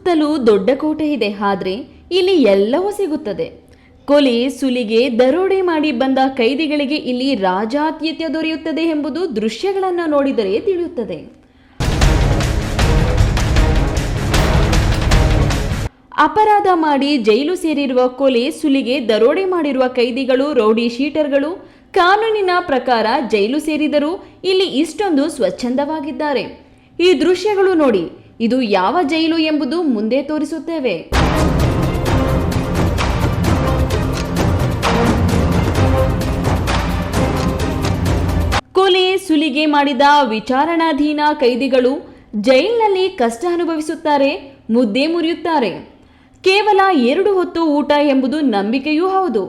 ಸುತ್ತಲೂ ದೊಡ್ಡ ಕೋಟೆ ಇದೆ, ಆದ್ರೆ ಇಲ್ಲಿ ಎಲ್ಲವೂ ಸಿಗುತ್ತದೆ. ಕೊಲೆ, ಸುಲಿಗೆ, ದರೋಡೆ ಮಾಡಿ ಬಂದ ಕೈದಿಗಳಿಗೆ ಇಲ್ಲಿ ರಾಜಾತಿಥ್ಯ ದೊರೆಯುತ್ತದೆ ಎಂಬುದು ದೃಶ್ಯಗಳನ್ನು ನೋಡಿದರೆ ತಿಳಿಯುತ್ತದೆ. ಅಪರಾಧ ಮಾಡಿ ಜೈಲು ಸೇರಿರುವ ಕೊಲೆ, ಸುಲಿಗೆ, ದರೋಡೆ ಮಾಡಿರುವ ಕೈದಿಗಳು, ರೌಡಿ ಶೀಟರ್ಗಳು ಕಾನೂನಿನ ಪ್ರಕಾರ ಜೈಲು ಸೇರಿದರೂ ಇಲ್ಲಿ ಇಷ್ಟೊಂದು ಸ್ವಚ್ಛಂದವಾಗಿದ್ದಾರೆ. ಈ ದೃಶ್ಯಗಳು ನೋಡಿ, ಇದು ಯಾವ ಜೈಲು ಎಂಬುದು ಮುಂದೆ ತೋರಿಸುತ್ತೇವೆ. ಕೊಲೆ, ಸುಲಿಗೆ ಮಾಡಿದ ವಿಚಾರಣಾಧೀನ ಕೈದಿಗಳು ಜೈಲಿನಲ್ಲಿ ಕಷ್ಟ ಅನುಭವಿಸುತ್ತಾರೆ, ಮುದ್ದೆ ಮುರಿಯುತ್ತಾರೆ. ಕೇವಲ 2 ಹೊತ್ತು ಊಟ ಎಂಬುದು ನಂಬಿಕೆಯೂ ಹೌದು,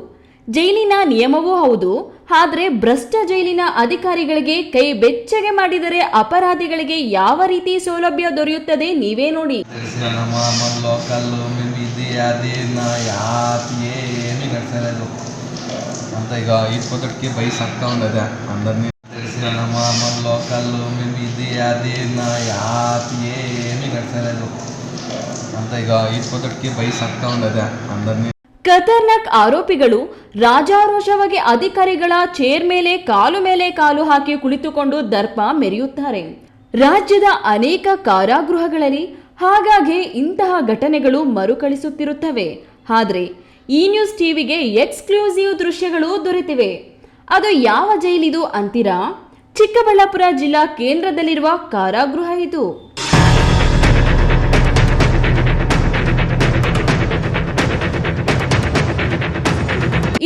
ಜೈಲಿನ ನಿಯಮವೂ ಹೌದು. ಆದರೆ ಭ್ರಷ್ಟ ಜೈಲಿನ ಅಧಿಕಾರಿಗಳಿಗೆ ಕೈ ಬೆಚ್ಚಗೆ ಮಾಡಿದರೆ ಅಪರಾಧಿಗಳಿಗೆ ಯಾವ ರೀತಿ ಸೌಲಭ್ಯ ದೊರೆಯುತ್ತದೆ ನೀವೇ ನೋಡಿ. ಅಂತ ಈಗ ಈದ್ ಪಕಡ್ಕೆ ಬೈಸ್ ಆಗ್ತಾ ఉండదు అందరినీ తెలిసిన మామూలు లోకల్లో మేము ఇది అది నా యాతి ఏమీ నడచలేదు ಅಂತ ಈಗ ಈದ್ ಪಕಡ್ಕೆ ಬೈಸ್ ಆಗ್ತಾ ఉండదు అందరినీ. ಖತರ್ನಾಕ್ ಆರೋಪಿಗಳು ರಾಜಾರೋಷವಾಗಿ ಅಧಿಕಾರಿಗಳ ಚೇರ್ ಮೇಲೆ ಕಾಲು ಹಾಕಿ ಕುಳಿತುಕೊಂಡು ದರ್ಪ ಮೆರೆಯುತ್ತಾರೆ. ರಾಜ್ಯದ ಅನೇಕ ಕಾರಾಗೃಹಗಳಲ್ಲಿ ಹಾಗಾಗಿ ಇಂತಹ ಘಟನೆಗಳು ಮರುಕಳಿಸುತ್ತಿರುತ್ತವೆ. ಆದರೆ ಈ ನ್ಯೂಸ್ ಟಿವಿಗೆ ಎಕ್ಸ್ಕ್ಲೂಸಿವ್ ದೃಶ್ಯಗಳು ದೊರೆತಿವೆ. ಅದು ಯಾವ ಜೈಲಿದು ಅಂತೀರಾ? ಚಿಕ್ಕಬಳ್ಳಾಪುರ ಜಿಲ್ಲಾ ಕೇಂದ್ರದಲ್ಲಿರುವ ಕಾರಾಗೃಹ ಇದು.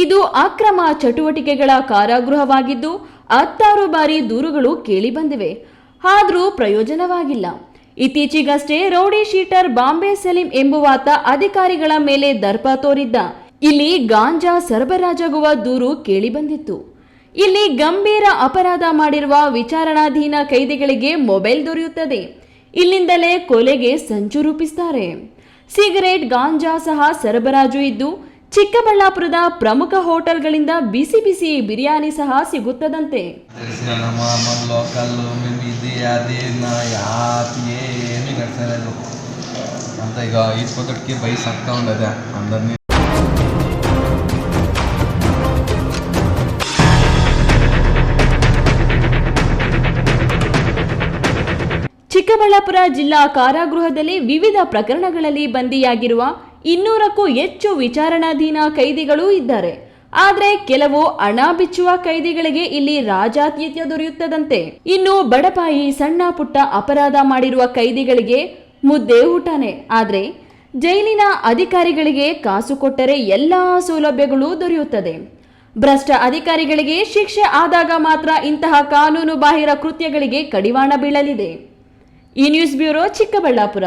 ಇದು ಅಕ್ರಮ ಚಟುವಟಿಕೆಗಳ ಕಾರಾಗೃಹವಾಗಿದ್ದು 16 ಬಾರಿ ದೂರುಗಳು ಕೇಳಿ ಬಂದಿವೆ, ಆದರೂ ಪ್ರಯೋಜನವಾಗಿಲ್ಲ. ಇತ್ತೀಚೆಗಷ್ಟೇ ರೌಡಿ ಶೀಟರ್ ಬಾಂಬೆ ಸಲೀಂ ಎಂಬುವಾತ ಅಧಿಕಾರಿಗಳ ಮೇಲೆ ದರ್ಪ ತೋರಿದ್ದ. ಇಲ್ಲಿ ಗಾಂಜಾ ಸರಬರಾಜಾಗುವ ದೂರು ಕೇಳಿ ಬಂದಿತ್ತು. ಇಲ್ಲಿ ಗಂಭೀರ ಅಪರಾಧ ಮಾಡಿರುವ ವಿಚಾರಣಾಧೀನ ಕೈದಿಗಳಿಗೆ ಮೊಬೈಲ್ ದೊರೆಯುತ್ತದೆ. ಇಲ್ಲಿಂದಲೇ ಕೊಲೆಗೆ ಸಂಚು ರೂಪಿಸುತ್ತಾರೆ. ಸಿಗರೇಟ್, ಗಾಂಜಾ ಸಹ ಸರಬರಾಜು ಇದ್ದು ಚಿಕ್ಕಬಳ್ಳಾಪುರದ ಪ್ರಮುಖ ಹೋಟೆಲ್ಗಳಿಂದ ಬಿಸಿ ಬಿಸಿ ಬಿರಿಯಾನಿ ಸಹ ಸಿಗುತ್ತದಂತೆ. ಅಂತ ಈಗ ಈದ್ ಪಕಡ್ಕೆ ಬೈಸ್ ಆಗ್ತಾ ఉండదు అందరినీ. ಚಿಕ್ಕಬಳ್ಳಾಪುರ ಜಿಲ್ಲಾ ಕಾರಾಗೃಹದಲ್ಲಿ ವಿವಿಧ ಪ್ರಕರಣಗಳಲ್ಲಿ ಬಂದಿಯಾಗಿರುವ 200ಕ್ಕೂ ಹೆಚ್ಚು ವಿಚಾರಣಾಧೀನ ಕೈದಿಗಳು ಇದ್ದಾರೆ. ಆದರೆ ಕೆಲವು ಹಣ ಬಿಚ್ಚುವ ಕೈದಿಗಳಿಗೆ ಇಲ್ಲಿ ರಾಜಾತಿಥ್ಯ ದೊರೆಯುತ್ತದಂತೆ. ಇನ್ನು ಬಡಪಾಯಿ, ಸಣ್ಣ ಪುಟ್ಟ ಅಪರಾಧ ಮಾಡಿರುವ ಕೈದಿಗಳಿಗೆ ಮುದ್ದೆ ಊಟನೇ. ಆದರೆ ಜೈಲಿನ ಅಧಿಕಾರಿಗಳಿಗೆ ಕಾಸು ಕೊಟ್ಟರೆ ಎಲ್ಲಾ ಸೌಲಭ್ಯಗಳು ದೊರೆಯುತ್ತದೆ. ಭ್ರಷ್ಟ ಅಧಿಕಾರಿಗಳಿಗೆ ಶಿಕ್ಷೆ ಆದಾಗ ಮಾತ್ರ ಇಂತಹ ಕಾನೂನು ಬಾಹಿರ ಕೃತ್ಯಗಳಿಗೆ ಕಡಿವಾಣ ಬೀಳಲಿದೆ. ಈ ನ್ಯೂಸ್ ಬ್ಯೂರೋ, ಚಿಕ್ಕಬಳ್ಳಾಪುರ.